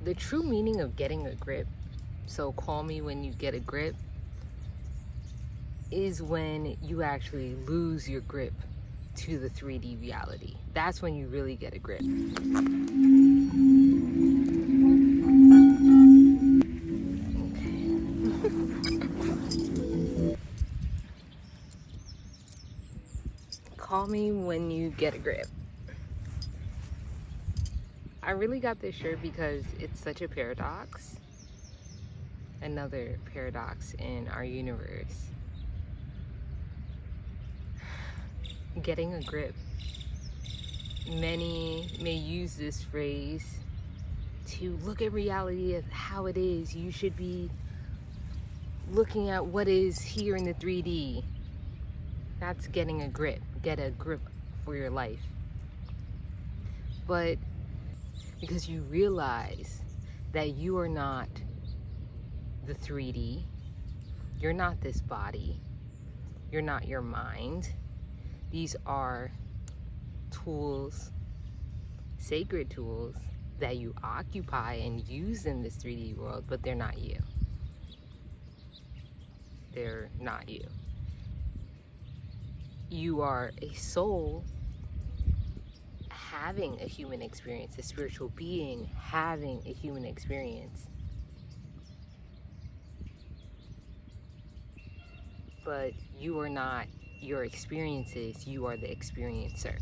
the true meaning of getting a grip, so call me when you get a grip, is when you actually lose your grip to the 3D reality. That's when you really get a grip. Call me when you get a grip. I really got this shirt because it's such a paradox. Another paradox in our universe. Getting a grip. Many may use this phrase to look at reality as how it is. You should be looking at what is here in the 3D. That's getting a grip. Get a grip for your life. But because you realize that you are not the 3D, you're not this body, you're not your mind. These are tools, sacred tools that you occupy and use in this 3D world, but they're not you. They're not you. You are a soul having a human experience, a spiritual being having a human experience. But you are not your experiences, you are the experiencer.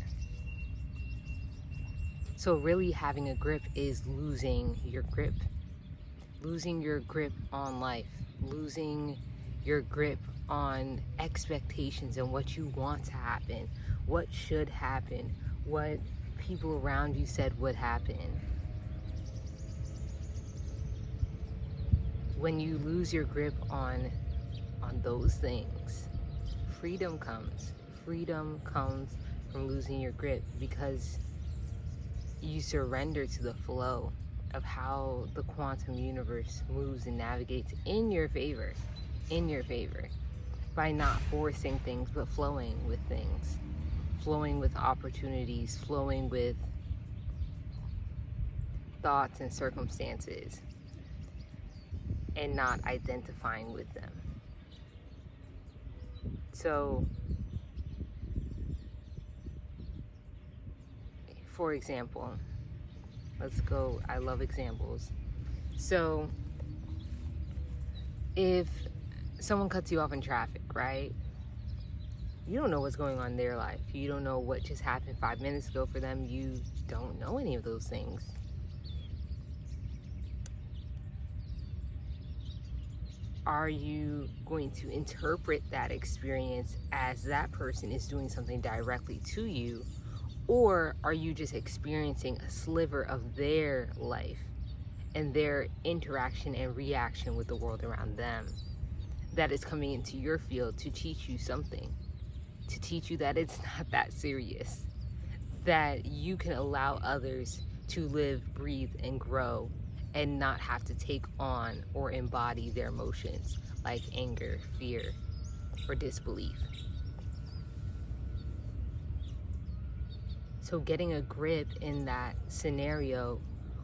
So really having a grip is losing your grip. Losing your grip on life. Losing your grip on expectations and what you want to happen, what should happen, what people around you said would happen. When you lose your grip on those things, freedom comes. Freedom comes from losing your grip because you surrender to the flow of how the quantum universe moves and navigates in your favor, by not forcing things, but flowing with things, flowing with opportunities, flowing with thoughts and circumstances, and not identifying with them. So, for example, let's go, I love examples. So, if someone cuts you off in traffic, right? You don't know what's going on in their life. You don't know what just happened 5 minutes ago for them. You don't know any of those things. Are you going to interpret that experience as that person is doing something directly to you? Or are you just experiencing a sliver of their life and their interaction and reaction with the world around them that is coming into your field to teach you something, to teach you that it's not that serious, that you can allow others to live, breathe, and grow and not have to take on or embody their emotions like anger, fear, or disbelief. So getting a grip in that scenario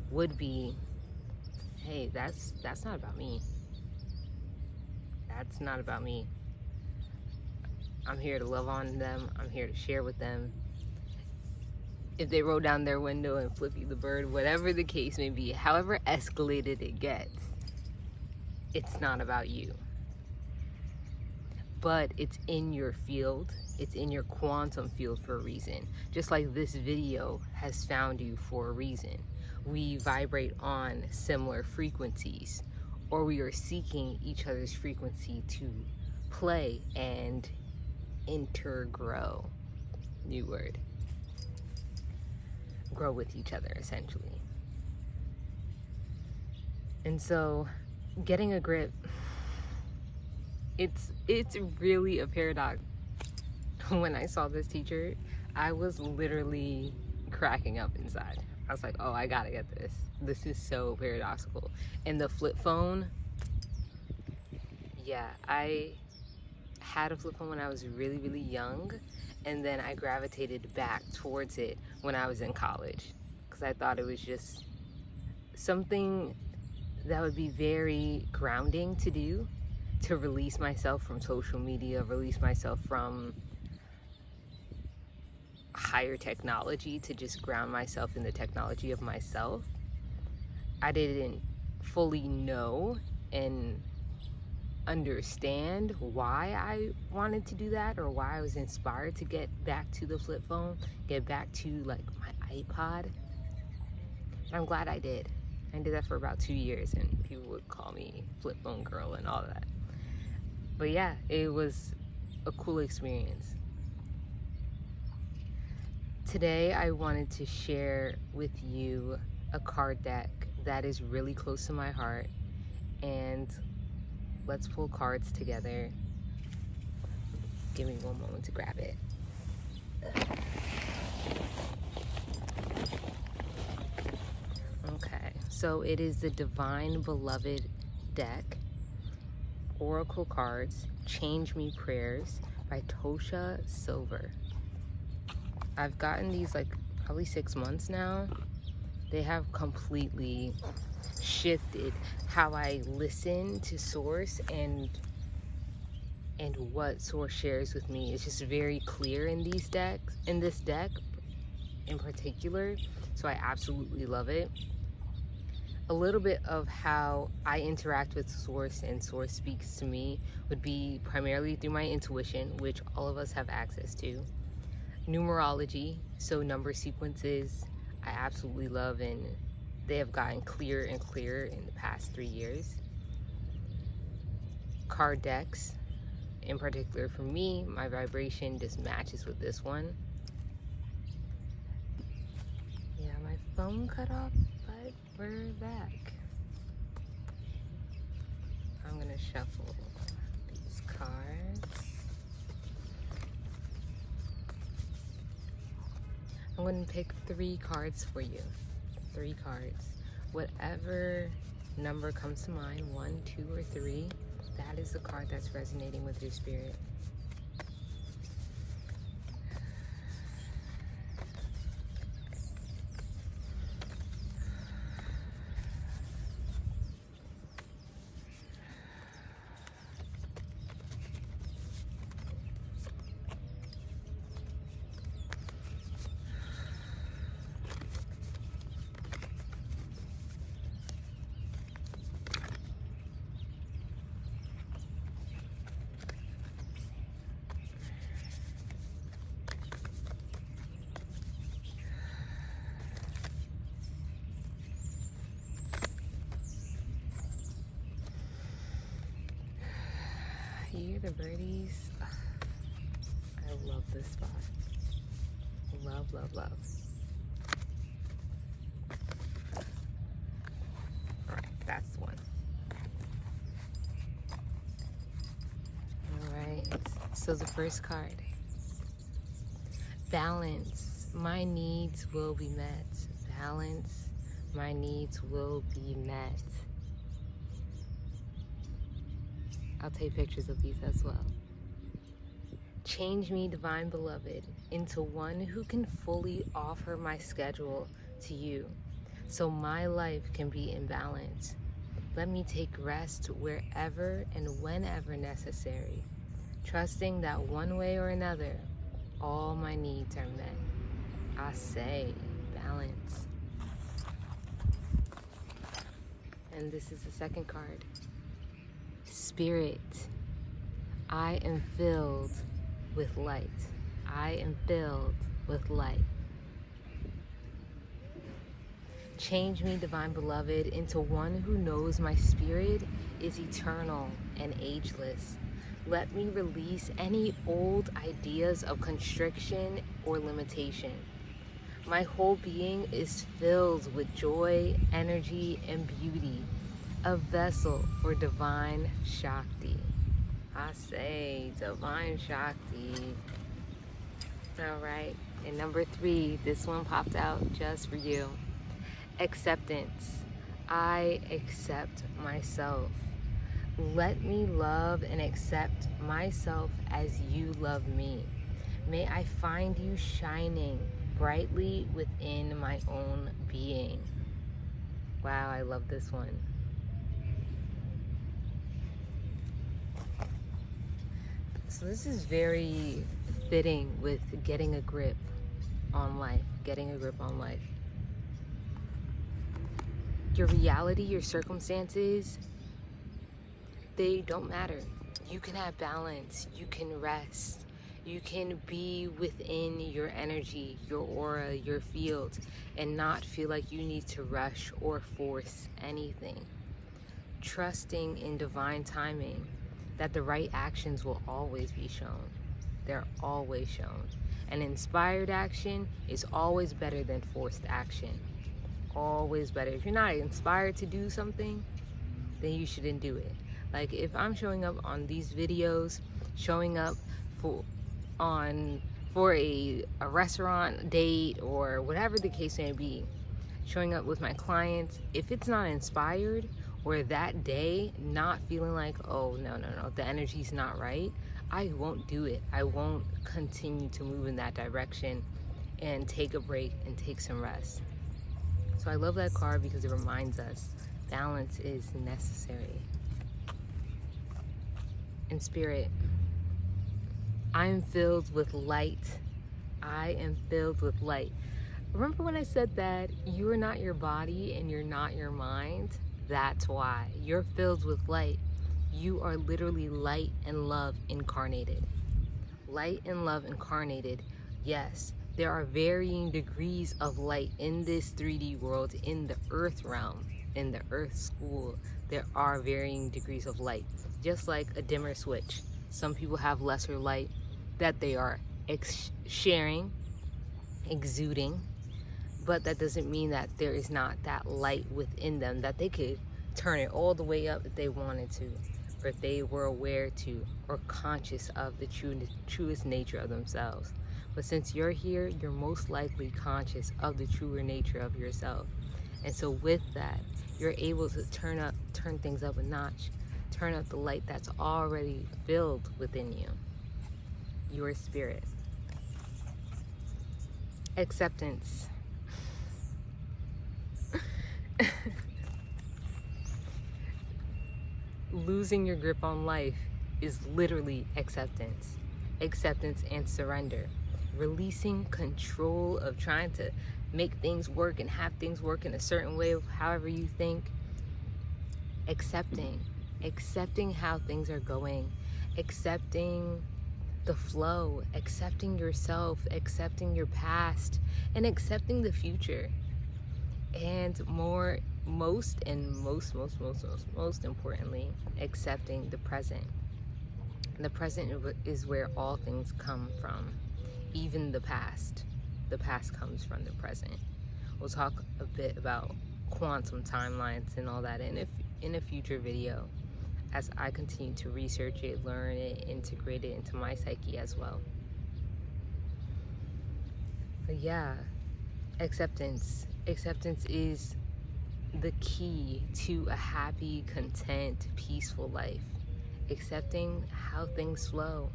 would be, hey, that's not about me. That's not about me. I'm here to love on them. I'm here to share with them. If they roll down their window and flip you the bird, whatever the case may be, however escalated it gets, it's not about you. But it's in your field. It's in your quantum field for a reason. Just like this video has found you for a reason. We vibrate on similar frequencies, or we are seeking each other's frequency to play and intergrow. New word. Grow with each other, essentially. And so getting a grip, it's really a paradox. When I saw this teacher, I was literally cracking up inside. I was like, oh, I gotta get this. This is so paradoxical. And the flip phone, yeah, I had a flip phone when I was really, really young, and then I gravitated back towards it when I was in college because I thought it was just something that would be very grounding to do, to release myself from social media, release myself from higher technology, to just ground myself in the technology of myself. I didn't fully know and understand why I wanted to do that, or why I was inspired to get back to the flip phone, get back to like my iPod. And I'm glad I did. I did that for about 2 years, and people would call me flip phone girl and all that. But yeah, it was a cool experience. Today I wanted to share with you a card deck that is really close to my heart, and let's pull cards together. Give me one moment to grab it. Okay, so it is the Divine Beloved deck, Oracle Cards, Change Me Prayers by Tosha Silver. I've gotten these like probably 6 months now. They have completely shifted how I listen to Source and what Source shares with me. It's just very clear in these decks, in this deck in particular. So I absolutely love it. A little bit of how I interact with Source and Source speaks to me would be primarily through my intuition, which all of us have access to. Numerology, so number sequences, I absolutely love, and they have gotten clearer and clearer in the past 3 years. Card decks, in particular for me, my vibration just matches with this one. Yeah, my phone cut off, but we're back. I'm gonna shuffle these cards. I'm going to pick 3 cards for you. 3 cards. Whatever number comes to mind, 1, 2, or 3, that is the card that's resonating with your spirit. You hear the birdies? I love this spot. Love, love, love. Alright, that's the one. Alright, so the first card. Balance. My needs will be met. Balance. My needs will be met. I'll take pictures of these as well. Change me, Divine Beloved, into one who can fully offer my schedule to you, so my life can be in balance. Let me take rest wherever and whenever necessary, trusting that one way or another, all my needs are met. I say balance. And this is the second card. Spirit, I am filled with light. I am filled with light. Change me, Divine Beloved, into one who knows my spirit is eternal and ageless. Let me release any old ideas of constriction or limitation. My whole being is filled with joy, energy, and beauty. A vessel for divine Shakti. I say divine Shakti. All right, and number 3, this one popped out just for you. Acceptance. I accept myself. Let me love and accept myself as you love me. May I find you shining brightly within my own being. Wow, I love this one. So this is very fitting with getting a grip on life, Your reality, your circumstances, they don't matter. You can have balance, you can rest, you can be within your energy, your aura, your field, and not feel like you need to rush or force anything. Trusting in divine timing, that the right actions will always be shown. They're always shown. And inspired action is always better than forced action. Always better. If you're not inspired to do something, then you shouldn't do it. Like if I'm showing up on these videos, showing up for a restaurant date or whatever the case may be, showing up with my clients, if it's not inspired, or that day not feeling like, oh no, the energy's not right, I won't do it. I won't continue to move in that direction and take a break and take some rest. So I love that card because it reminds us balance is necessary. In spirit, I am filled with light. I am filled with light. Remember when I said that you are not your body and you're not your mind? That's why. You're filled with light. You are literally light and love incarnated. Light and love incarnated. Yes, there are varying degrees of light in this 3D world, in the earth realm, in the earth school. There are varying degrees of light, just like a dimmer switch. Some people have lesser light that they are sharing, exuding, but that doesn't mean that there is not that light within them, that they could turn it all the way up if they wanted to, or if they were aware to, or conscious of the truest nature of themselves. But since you're here, you're most likely conscious of the truer nature of yourself. And so with that, you're able to turn things up a notch, turn up the light that's already filled within you, your spirit. Acceptance. Losing your grip on life is literally acceptance. Acceptance and surrender. Releasing control of trying to make things work and have things work in a certain way, however you think. Accepting how things are going. Accepting the flow. Accepting yourself. Accepting your past. And accepting the future. And most importantly, accepting the present. The present is where all things come from, even the past. The past comes from the present. We'll talk a bit about quantum timelines and all that in a future video, as I continue to research it, learn it, integrate it into my psyche as well. But yeah, acceptance is the key to a happy, content, peaceful life. Accepting how things flow.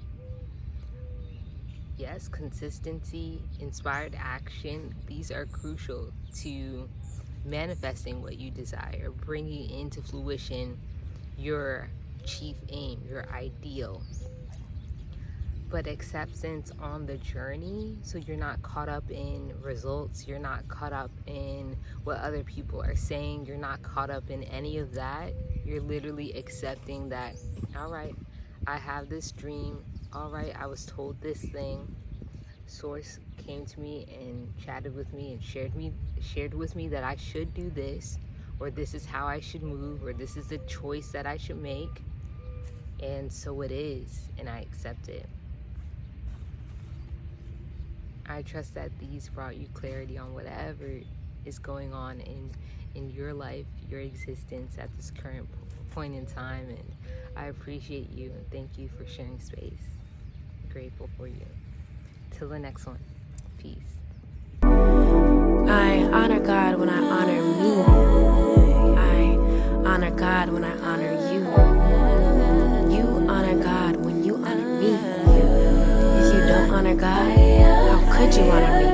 Yes, consistency, inspired action, these are crucial to manifesting what you desire, bringing into fruition your chief aim, your ideal. But acceptance on the journey, so you're not caught up in results, you're not caught up in what other people are saying, you're not caught up in any of that. You're literally accepting that, all right, I have this dream, all right, I was told this thing, source came to me and chatted with me and shared with me that I should do this, or this is how I should move, or this is the choice that I should make, and so it is, and I accept it. I trust that these brought you clarity on whatever is going on in your life, your existence at this current point in time, and I appreciate you and thank you for sharing space. I'm grateful for you. Till the next one, peace. I honor God when I honor me. I honor God when I honor you. You honor God when you honor me. If you don't honor God, how could you honor me?